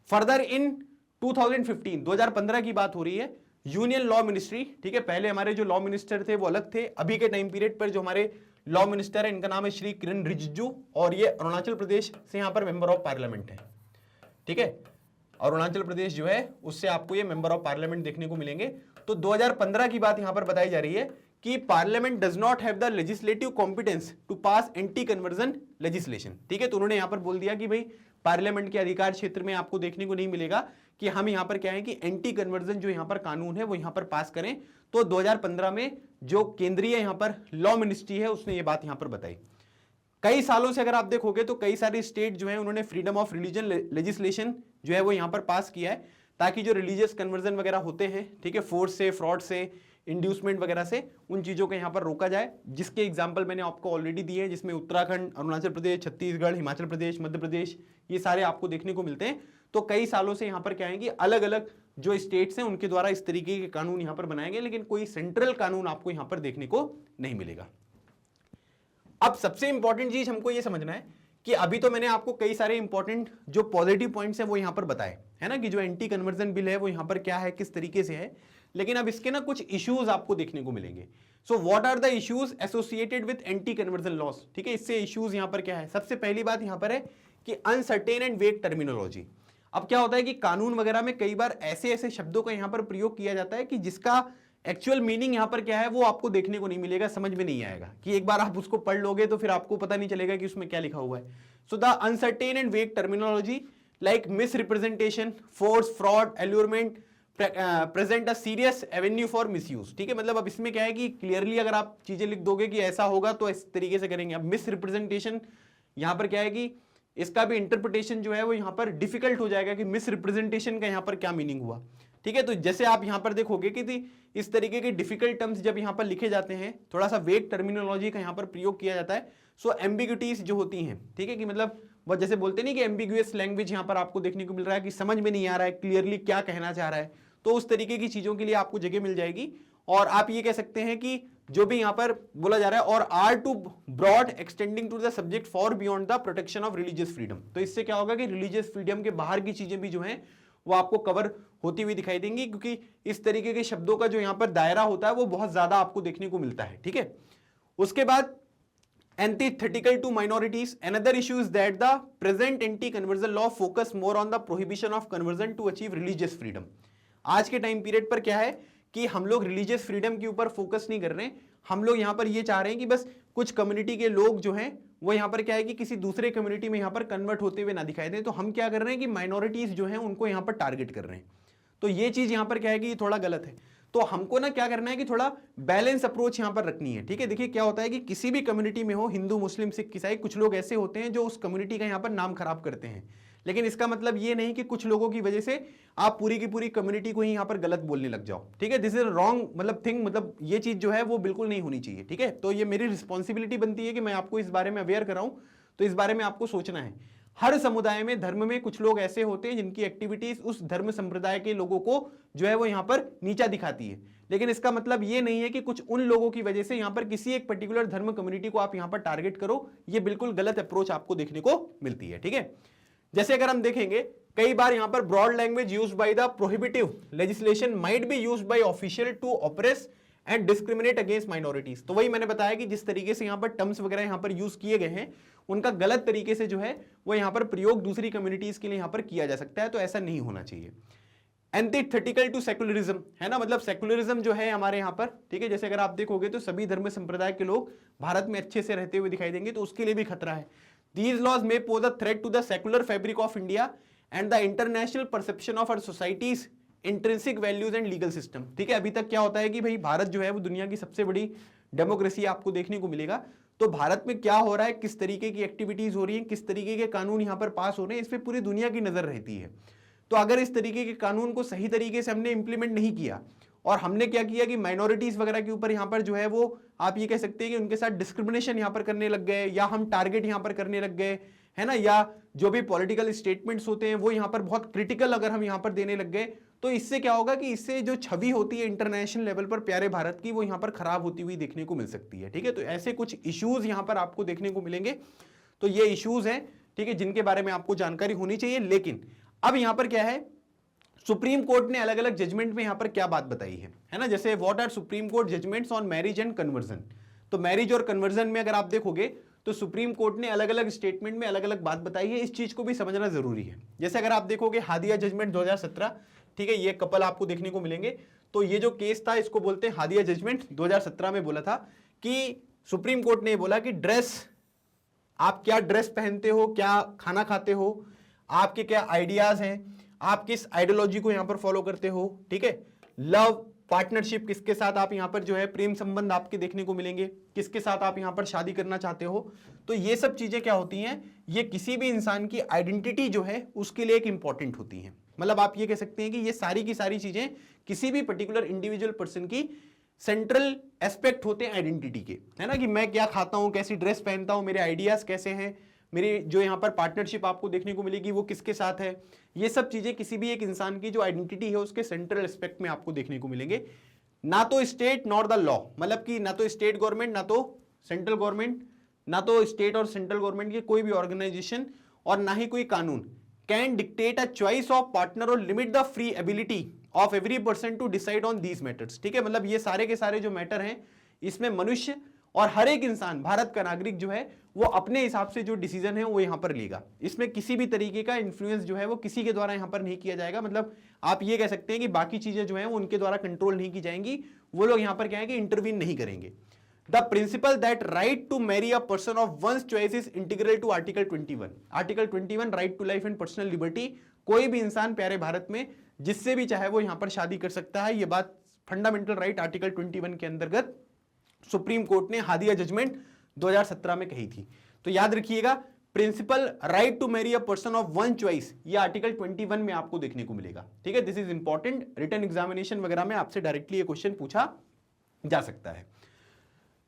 फर्दर इन 2015 की बात हो रही है, यूनियन लॉ मिनिस्ट्री, ठीक है, पहले हमारे जो लॉ मिनिस्टर थे वो अलग थे, अभी के टाइम पीरियड पर जो हमारे लॉ मिनिस्टर है इनका नाम है श्री किरण रिजिजू, और ये अरुणाचल प्रदेश से यहां पर मेंबर ऑफ पार्लियामेंट है, ठीक है। अरुणाचल प्रदेश जो है उससे आपको ये मेंबर ऑफ पार्लियामेंट देखने को मिलेंगे। तो 2015 की बात यहां पर बताई जा रही है कि parliament does not have the legislative competence to pass anti conversion legislation. ठीक है, तो उन्होंने यहां पर बोल दिया कि भाई पार्लियामेंट के अधिकार क्षेत्र में आपको देखने को नहीं मिलेगा कि हम यहां पर क्या है कि एंटी कन्वर्जन जो यहां पर कानून है वो यहां पर पास करें। तो 2015 में जो केंद्रीय यहां पर लॉ मिनिस्ट्री है उसने ये बात यहां पर बताई। कई सालों से अगर आप देखोगे तो कई सारे स्टेट जो है उन्होंने फ्रीडम ऑफ रिलीजन लेजिस्लेशन जो है वो यहां पर पास किया है, ताकि जो रिलीजियस कन्वर्जन वगैरह होते हैं, ठीक है, फोर्स से, फ्रॉड से, इंड्यूसमेंट वगैरह से, उन चीजों को यहां पर रोका जाए, जिसके एग्जांपल मैंने आपको ऑलरेडी दिए हैं, जिसमें उत्तराखंड, अरुणाचल प्रदेश, छत्तीसगढ़, हिमाचल प्रदेश, मध्य प्रदेश, ये सारे आपको देखने को मिलते हैं। तो कई सालों से यहां पर क्या है कि अलग अलग जो स्टेट्स हैं उनके द्वारा इस तरीके के कानून यहां पर बनाए गए, लेकिन कोई सेंट्रल कानून आपको यहां पर देखने को नहीं मिलेगा। अब सबसे इंपॉर्टेंट चीज हमको यह समझना है कि अभी तो मैंने आपको कई सारे इंपॉर्टेंट जो पॉजिटिव पॉइंट्स हैं वो यहां पर बताए, है ना, कि जो एंटी कन्वर्जन बिल है वो यहां पर क्या है, किस तरीके से है, लेकिन अब इसके ना कुछ इश्यूज आपको देखने को मिलेंगे। So what are the issues associated with anti conversion laws. ठीक है, इससे इश्यूज यहां पर क्या है, सबसे पहली बात यहां पर है कि अनसर्टेन एंड वेग टर्मिनोलॉजी। अब क्या होता है कि कानून वगैरह में कई बार ऐसे ऐसे शब्दों का यहां पर प्रयोग किया जाता है कि जिसका एक्चुअल मीनिंग यहां पर क्या है वो आपको देखने को नहीं मिलेगा, समझ में नहीं आएगा, कि एक बार आप उसको पढ़ लोगे तो फिर आपको पता नहीं चलेगा कि उसमें क्या लिखा हुआ है। So the uncertain and vague terminology like misrepresentation, force, fraud, allurement present a serious avenue for misuse. ठीक है, मतलब अब इसमें क्या है कि क्लियरली अगर आप चीजें लिख दोगे कि ऐसा होगा तो इस तरीके से करेंगे। अब मिस रिप्रेजेंटेशन यहां पर क्या है कि इसका भी इंटरप्रिटेशन जो है वो यहां पर डिफिकल्ट हो जाएगा कि मिस रिप्रेजेंटेशन का यहां पर क्या मीनिंग हुआ। ठीक है, तो जैसे आप यहां पर देखोगे कि इस तरीके के डिफिकल्ट टर्म्स जब यहां पर लिखे जाते हैं, थोड़ा सा वेग टर्मिनोलॉजी का यहां पर प्रयोग किया जाता है, सो एम्बिग्यूटीज जो होती हैं, ठीक है, कि मतलब वो जैसे बोलते नहीं कि एम्बिगुअस लैंग्वेज यहां पर आपको देखने को मिल रहा है कि समझ में नहीं आ रहा है क्लियरली क्या कहना चाह रहा है, तो उस तरीके की चीजों के लिए आपको जगह मिल जाएगी। और आप ये कह सकते हैं कि जो भी यहां पर बोला जा रहा है, और are too broad extending to the subject far beyond the protection of religious freedom. तो इससे क्या होगा कि रिलीजियस फ्रीडम के बाहर की चीजें भी जो हैं वो आपको कवर होती हुई दिखाई देंगी, क्योंकि इस तरीके के शब्दों का जो यहां पर दायरा होता है वो बहुत ज्यादा आपको देखने को मिलता है। ठीक है, उसके बाद antithetical to minorities, another issue is that the present anti-conversion law focus more on the prohibition of conversion to achieve religious freedom। आज के टाइम पीरियड पर क्या है कि हम लोग रिलीजियस फ्रीडम के ऊपर फोकस नहीं कर रहे हैं, हम लोग यहाँ पर ये चाह रहे हैं कि बस कुछ कम्युनिटी के लोग जो हैं वो यहाँ पर क्या है कि किसी दूसरे कम्युनिटी में यहाँ पर कन्वर्ट होते हुए ना दिखाई दें। तो हम क्या कर रहे हैं कि माइनॉरिटीज जो हैं उनको यहाँ पर टारगेट कर रहे हैं। तो ये चीज यहाँ पर क्या है कि ये थोड़ा गलत है। तो हमको ना क्या करना है कि थोड़ा बैलेंस अप्रोच यहां पर रखनी है। ठीक है, देखिए क्या होता है कि किसी भी कम्युनिटी में हो, हिंदू, मुस्लिम, सिख, ईसाई, कुछ लोग ऐसे होते हैं जो उस कम्युनिटी का यहां पर नाम खराब करते हैं, लेकिन इसका मतलब ये नहीं कि कुछ लोगों की वजह से आप पूरी की पूरी कम्युनिटी को ही यहां पर गलत बोलने लग जाओ। ठीक है, दिस इज रॉन्ग मतलब थिंग, मतलब ये चीज जो है वो बिल्कुल नहीं होनी चाहिए। ठीक है, तो ये मेरी रिस्पॉन्सिबिलिटी बनती है कि मैं आपको इस बारे में अवेयर कराऊं, तो इस बारे में आपको सोचना है। हर समुदाय में, धर्म में कुछ लोग ऐसे होते हैं जिनकी एक्टिविटीज उस धर्म संप्रदाय के लोगों को जो है वो यहां पर नीचा दिखाती है, लेकिन इसका मतलब ये नहीं है कि कुछ उन लोगों की वजह से यहां पर किसी एक पर्टिकुलर धर्म कम्युनिटी को आप यहां पर टारगेट करो, ये बिल्कुल गलत अप्रोच आपको देखने को मिलती है। ठीक है, जैसे अगर हम देखेंगे कई बार यहां पर broad language used by the prohibitive legislation might be used by official to oppress and discriminate against minorities. तो वही मैंने बताया कि जिस तरीके से यहां पर टर्म्स वगैरह यहां पर यूज किए गए हैं उनका गलत तरीके से जो है वो यहां पर प्रयोग दूसरी कम्युनिटीज के लिए यहां पर किया जा सकता है, तो ऐसा नहीं होना चाहिए। एंटीथेटिकल टू सेकुलरिज्म है ना, मतलब सेकुलरिज्म जो है हमारे यहां पर, ठीक है, जैसे अगर आप देखोगे तो सभी धर्म संप्रदाय के लोग भारत में अच्छे से रहते हुए दिखाई देंगे, तो उसके लिए भी खतरा है। These laws may pose a threat to the secular fabric of India and the international perception of our society's intrinsic values and legal system। ठीक है, अभी तक क्या होता है कि भाई भारत जो है वो दुनिया की सबसे बड़ी डेमोक्रेसी आपको देखने को मिलेगा, तो भारत में क्या हो रहा है, किस तरीके की एक्टिविटीज हो रही है, किस तरीके के कानून यहाँ पर पास हो रहे हैं, इस पर पूरी दुनिया की नजर रहती है। तो अगर इस तरीके के कानून को सही तरीके से हमने इंप्लीमेंट नहीं किया और हमने क्या किया कि माइनॉरिटीज वगैरह के ऊपर यहाँ पर जो है वो आप ये कह सकते हैं कि उनके साथ डिस्क्रिमिनेशन यहाँ पर करने लग गए, या हम टारगेट यहाँ पर करने लग गए, है ना, या जो भी पॉलिटिकल स्टेटमेंट्स होते हैं वो यहाँ पर बहुत क्रिटिकल अगर हम यहाँ पर देने लग गए, तो इससे क्या होगा कि इससे जो छवि होती है इंटरनेशनल लेवल पर प्यारे भारत की, वो यहाँ पर खराब होती हुई देखने को मिल सकती है। ठीक है, तो ऐसे कुछ इश्यूज यहाँ पर आपको देखने को मिलेंगे, तो ये इश्यूज हैं, ठीक है, जिनके बारे में आपको जानकारी होनी चाहिए। लेकिन अब यहाँ पर क्या है, सुप्रीम कोर्ट ने अलग अलग जजमेंट में यहां पर क्या बात बताई है ना, जैसे what are Supreme Court judgments on marriage and conversion. तो मैरिज और कन्वर्जन में अगर आप देखोगे तो सुप्रीम कोर्ट ने अलग अलग स्टेटमेंट में अलग अलग बात बताई है, इस चीज को भी समझना जरूरी है। जैसे अगर आप देखोगे हादिया जजमेंट 2017, ठीक है, ये कपल आपको देखने को मिलेंगे, तो ये जो केस था इसको बोलते हैं हादिया जजमेंट। 2017 में बोला था कि सुप्रीम कोर्ट ने बोला कि ड्रेस, आप क्या ड्रेस पहनते हो, क्या खाना खाते हो, आपके क्या आइडियाज हैं, आप किस आइडियोलॉजी को यहां पर फॉलो करते हो, ठीक है, लव पार्टनरशिप, किसके साथ आप यहां पर जो है प्रेम संबंध आपके देखने को मिलेंगे, किसके साथ आप यहां पर शादी करना चाहते हो। तो ये सब चीजें क्या होती हैं, ये किसी भी इंसान की आइडेंटिटी जो है उसके लिए एक इंपॉर्टेंट होती है। मतलब आप ये कह सकते हैं कि ये सारी की सारी चीजें किसी भी पर्टिकुलर इंडिविजुअल पर्सन की सेंट्रल एस्पेक्ट होते हैं आइडेंटिटी के, है ना, कि मैं क्या खाता हूं, कैसी ड्रेस पहनता हूं, मेरे आइडियाज कैसे हैं, मेरी जो यहाँ पर पार्टनरशिप आपको देखने को मिलेगी वो किसके साथ है। ये सब चीजें किसी भी एक इंसान की जो आइडेंटिटी है उसके सेंट्रल एस्पेक्ट में आपको देखने को मिलेंगे। ना तो स्टेट नॉर द लॉ, मतलब कि ना तो स्टेट गवर्नमेंट, ना तो सेंट्रल गवर्नमेंट, ना तो स्टेट और सेंट्रल गवर्नमेंट की कोई भी ऑर्गेनाइजेशन और ना ही कोई कानून can dictate a choice of partner और limit the free ability of every person to decide on these matters. ठीक है, मतलब ये सारे के सारे जो मैटर हैं इसमें मनुष्य और हर एक इंसान, भारत का नागरिक जो है वो अपने हिसाब से जो डिसीजन है वो यहां पर लेगा। इसमें किसी भी तरीके का इन्फ्लुएंस जो है वो किसी के द्वारा यहां पर नहीं किया जाएगा। मतलब आप ये कह सकते हैं कि बाकी चीजें जो है वो उनके द्वारा कंट्रोल नहीं की जाएंगी, वो लोग यहां पर क्या है कि इंटरवीन नहीं करेंगे। The principle that right to marry a person of one's choice is integral to article 21। Article 21 right to life and personal liberty, कोई भी इंसान प्यारे भारत में जिससे भी चाहे वो यहां पर शादी कर सकता है। ये बात फंडामेंटल राइट आर्टिकल 21 के अंतर्गत सुप्रीम कोर्ट ने हादिया जजमेंट 2017 में कही थी। तो याद रखिएगा, principle right to marry a person of one choice, ये आर्टिकल 21 में आपको देखने को मिलेगा। ठीक है, this is important, written examination वगैरह में आपसे डायरेक्टली ये क्वेश्चन पूछा जा सकता है।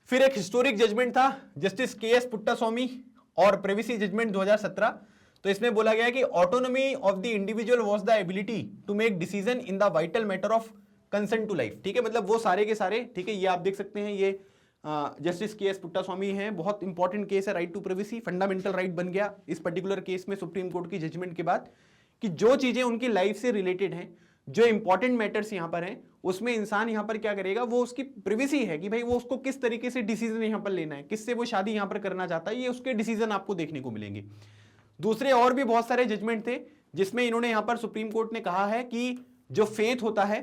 फिर एक हिस्टोरिक जजमेंट था जस्टिस के.एस. पुट्टास्वामी और प्राइवेसी जजमेंट 2017। तो इसमें बोला गया कि autonomy of the individual was the ability to make decision in the vital matter of consent to life. ठीक है, मतलब वो सारे के सारे, ठीक है, ये आप देख सकते हैं, ये जस्टिस के.एस. पुट्टास्वामी हैं, बहुत इंपॉर्टेंट केस है, right to privacy fundamental right बन गया इस पर्टिकुलर केस में सुप्रीम कोर्ट की जजमेंट के बाद, कि जो चीजें उनकी लाइफ से रिलेटेड हैं, जो इंपॉर्टेंट मैटर्स यहां पर हैं, उसमें इंसान यहां पर क्या करेगा, वो उसकी प्राइवेसी है कि भाई वो उसको किस तरीके से डिसीजन यहां पर लेना है, किससे वो शादी यहां पर करना चाहता है, ये उसके डिसीजन आपको देखने को मिलेंगे। दूसरे और भी बहुत सारे जजमेंट थे जिसमें इन्होंने यहां पर सुप्रीम कोर्ट ने कहा है कि जो फेथ होता है,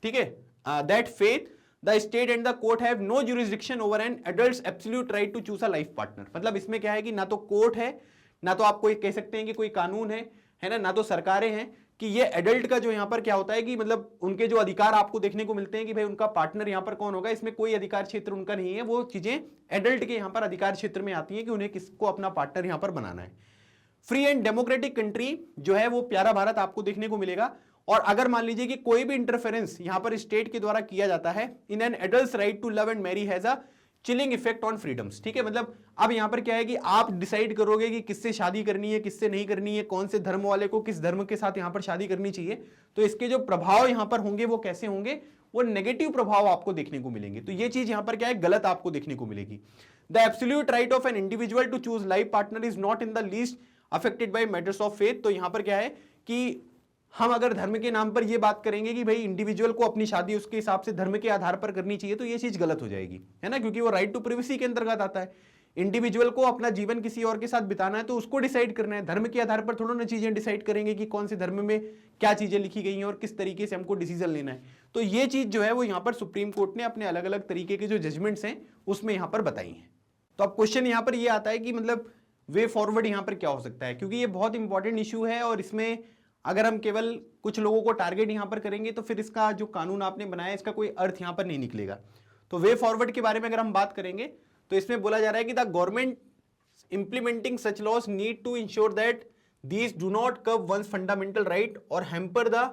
ठीक है, that faith the state and the court have no jurisdiction over an adult's absolute right to choose a life partner. मतलब इसमें क्या है कि ना तो कोर्ट है, ना तो आप कोई कह सकते हैं कि कोई कानून है ना, ना तो सरकारें हैं, कि ये एडल्ट का जो यहां पर क्या होता है कि मतलब उनके जो अधिकार आपको देखने को मिलते हैं कि भाई उनका पार्टनर यहां पर कौन होगा, इसमें कोई अधिकार क्षेत्र उनका नहीं है। वो चीजें एडल्ट के यहां पर अधिकार क्षेत्र में आती हैं कि उन्हें किसको अपना पार्टनर यहां पर बनाना है। फ्री एंड डेमोक्रेटिक कंट्री जो है वो प्यारा भारत आपको देखने को मिलेगा। और अगर मान लीजिए कि कोई भी इंटरफेरेंस यहां पर स्टेट के द्वारा किया जाता है in an adult's right to love and marry has a chilling effect on freedoms. ठीक है, मतलब अब यहां पर क्या है कि आप डिसाइड करोगे कि किससे शादी करनी है, किससे नहीं करनी है, कौन से धर्म वाले को किस धर्म के साथ यहां पर शादी करनी चाहिए, तो इसके जो प्रभाव यहां पर होंगे वो कैसे होंगे, वो नेगेटिव प्रभाव आपको देखने को मिलेंगे। तो ये चीज यहां पर क्या है, गलत आपको देखने को मिलेगी। The absolute right of an individual to choose life partner is not in the least affected by matters of faith. तो यहां पर क्या है कि हम अगर धर्म के नाम पर ये बात करेंगे कि भाई इंडिविजुअल को अपनी शादी उसके हिसाब से धर्म के आधार पर करनी चाहिए, तो ये चीज गलत हो जाएगी, है ना, क्योंकि वो राइट टू प्राइवेसी के अंतर्गत आता है। इंडिविजुअल को अपना जीवन किसी और के साथ बिताना है तो उसको डिसाइड करना है, धर्म के आधार पर थोड़ा ना चीजें डिसाइड करेंगे कि कौन से धर्म में क्या चीजें लिखी गई हैं और किस तरीके से हमको डिसीजन लेना है। तो ये चीज जो है वो यहाँ पर सुप्रीम कोर्ट ने अपने अलग अलग तरीके के जो जजमेंट्स हैं उसमें यहाँ पर बताई हैं। तो अब क्वेश्चन यहाँ पर ये आता है कि मतलब वे फॉरवर्ड यहाँ पर क्या हो सकता है, क्योंकि ये बहुत इंपॉर्टेंट इशू है और इसमें अगर हम केवल कुछ लोगों को टारगेट यहां पर करेंगे तो फिर इसका जो कानून आपने बनाया इसका कोई अर्थ यहां पर नहीं निकलेगा। तो वे फॉरवर्ड के बारे में अगर हम बात करेंगे तो इसमें बोला जा रहा है कि the government implementing such laws need to ensure that these do not curb one's fundamental right और हैम्पर द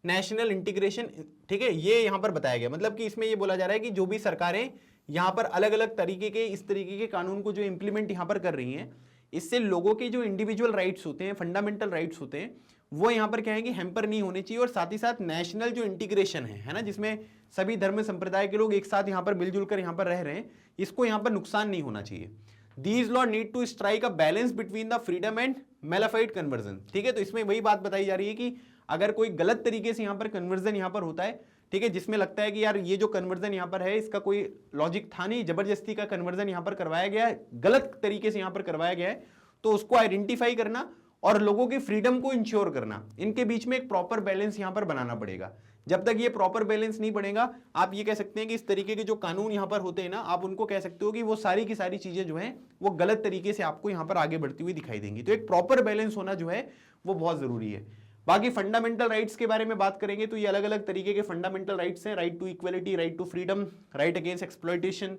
नेशनल इंटीग्रेशन। ठीक है, ये यहां पर बताया गया, मतलब कि इसमें ये बोला जा रहा है कि जो भी सरकारें यहां पर अलग अलग तरीके के इस तरीके के कानून को जो इंप्लीमेंट यहां पर कर रही हैं, इससे लोगों के जो इंडिविजुअल राइट्स होते हैं, फंडामेंटल राइट्स होते हैं, वो यहां पर क्या है कि हैम्पर नहीं होने चाहिए। और साथ ही साथ नेशनल जो इंटीग्रेशन है ना, जिसमें सभी धर्म संप्रदाय के लोग एक साथ यहां पर मिलजुल कर यहां पर रह रहे हैं, इसको यहां पर नुकसान नहीं होना चाहिए। These law need to strike a balance between the freedom and malafide conversion. ठीक है, तो इसमें वही बात बताई जा रही है कि अगर कोई गलत तरीके से यहां पर कन्वर्जन यहां पर होता है, ठीक है, जिसमें लगता है कि यार ये जो कन्वर्जन यहां पर है इसका कोई लॉजिक था नहीं, जबरदस्ती का कन्वर्जन यहां पर करवाया गया है, गलत तरीके से यहां पर करवाया गया है, तो उसको आइडेंटिफाई करना और लोगों की फ्रीडम को इंश्योर करना, इनके बीच में एक प्रॉपर बैलेंस यहां पर बनाना पड़ेगा। जब तक ये प्रॉपर बैलेंस नहीं बनेगा, आप ये कह सकते हैं कि इस तरीके के जो कानून यहां पर होते हैं ना, आप उनको कह सकते हो कि वो सारी की सारी चीजें जो हैं वो गलत तरीके से आपको यहां पर आगे बढ़ती हुई दिखाई देंगी। तो एक प्रॉपर बैलेंस होना जो है वो बहुत जरूरी है। बाकी फंडामेंटल राइट्स के बारे में बात करेंगे तो ये अलग अलग तरीके के फंडामेंटल राइट्स हैं। Right to equality, right to freedom, right against exploitation,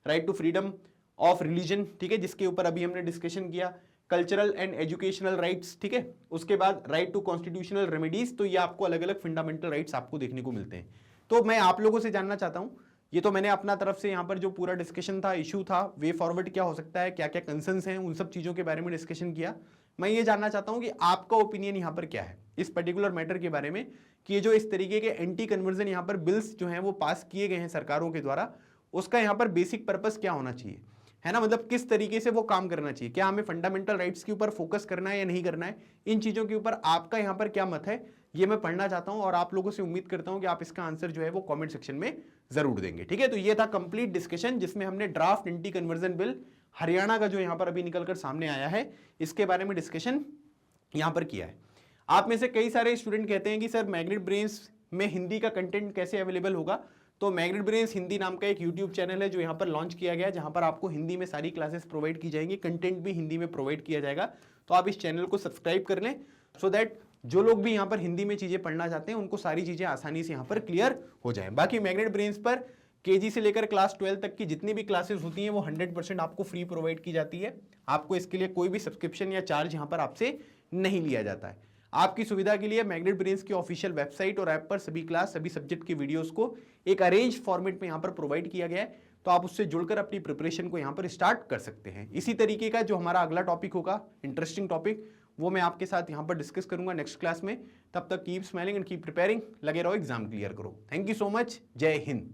right to freedom of religion, ठीक है, जिसके ऊपर अभी हमने डिस्कशन किया। कल्चरल एंड एजुकेशनल राइट्स, ठीक है, उसके बाद राइट टू कॉन्स्टिट्यूशनल रेमेडीज। तो ये आपको अलग अलग फंडामेंटल राइट्स आपको देखने को मिलते हैं। तो मैं आप लोगों से जानना चाहता हूं, ये तो मैंने अपना तरफ से यहाँ पर जो पूरा डिस्कशन था, इशू था, वे फॉरवर्ड क्या हो सकता है, क्या क्या कंसर्न्स हैं, उन सब चीजों के बारे में डिस्कशन किया। मैं ये जानना चाहता हूं कि आपका ओपिनियन यहाँ पर क्या है इस पर्टिकुलर मैटर के बारे में, कि ये जो इस तरीके के एंटी कन्वर्जन यहाँ पर बिल्स जो हैं वो पास किए गए हैं सरकारों के द्वारा, उसका यहाँ पर बेसिक पर्पस क्या होना चाहिए, है ना, मतलब किस तरीके से वो काम करना चाहिए, क्या हमें फंडामेंटल राइट्स के ऊपर फोकस करना है या नहीं करना है, इन चीजों के ऊपर आपका यहाँ पर क्या मत है, ये मैं पढ़ना चाहता हूं और आप लोगों से उम्मीद करता हूं कि आप इसका आंसर जो है वो कमेंट सेक्शन में जरूर देंगे। ठीक है, तो ये था कंप्लीट डिस्कशन जिसमें हमने draft anti conversion bill Haryana का जो यहां पर अभी निकलकर सामने आया है, इसके बारे में डिस्कशन यहां पर किया है। आप में से कई सारे स्टूडेंट कहते हैं कि सर मैग्नेट ब्रेन्स में हिंदी का कंटेंट कैसे अवेलेबल होगा। तो मैग्नेट ब्रेन्स हिंदी नाम का एक यूट्यूब चैनल है जो यहाँ पर लॉन्च किया गया है, जहां पर आपको हिंदी में सारी क्लासेस प्रोवाइड की जाएंगी, कंटेंट भी हिंदी में प्रोवाइड किया जाएगा। तो आप इस चैनल को सब्सक्राइब कर लें सो दैट जो लोग भी यहाँ पर हिंदी में चीजें पढ़ना चाहते हैं उनको सारी चीजें आसानी से यहाँ पर क्लियर हो जाए। बाकी मैग्नेट ब्रेन्स पर केजी से लेकर क्लास 12 तक की जितनी भी क्लासेस होती हैं वो 100% आपको फ्री प्रोवाइड की जाती है। आपको इसके लिए कोई भी सब्सक्रिप्शन या चार्ज यहाँ पर आपसे नहीं लिया जाता है। आपकी सुविधा के लिए मैग्नेट ब्रेन्स की ऑफिशियल वेबसाइट और ऐप पर सभी क्लास सभी सब्जेक्ट के वीडियोस को एक अरेंज फॉर्मेट में यहाँ पर प्रोवाइड किया गया है। तो आप उससे जुड़कर अपनी प्रिपरेशन को यहाँ पर स्टार्ट कर सकते हैं। इसी तरीके का जो हमारा अगला टॉपिक होगा, इंटरेस्टिंग टॉपिक, वो मैं आपके साथ यहाँ पर डिस्कस करूंगा नेक्स्ट क्लास में। तब तक keep smiling and keep preparing, लगे रहो, एग्जाम क्लियर करो। थैंक यू सो मच, जय हिंद।